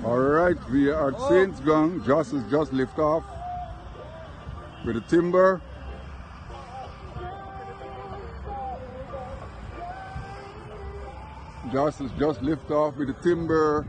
Alright, we are at Saints Gang. Joss has just lift off with the timber. Joss has just lift off with the timber.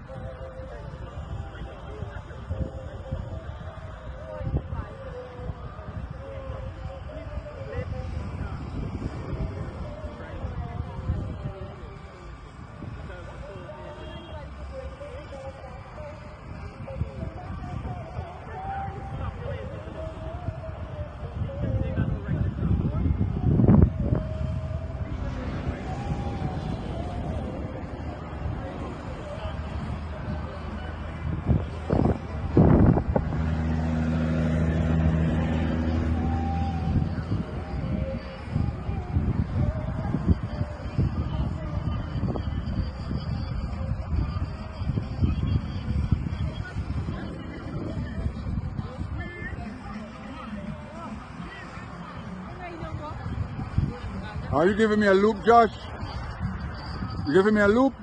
Are you giving me a loop, Josh? You giving me a loop?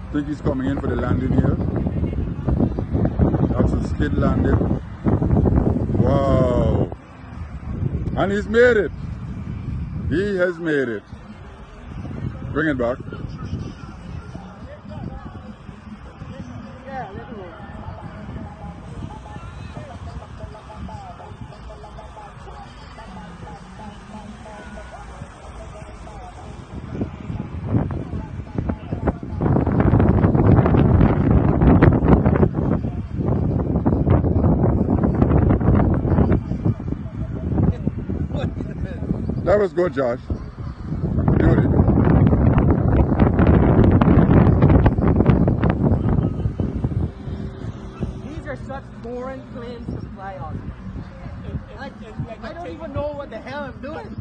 I think he's coming in for the landing here. That's a skid landing. Wow. And he's made it. He has made it. Bring it back. That was good, Josh. Beauty. These are such boring planes to fly on. I don't even know what the hell I'm doing.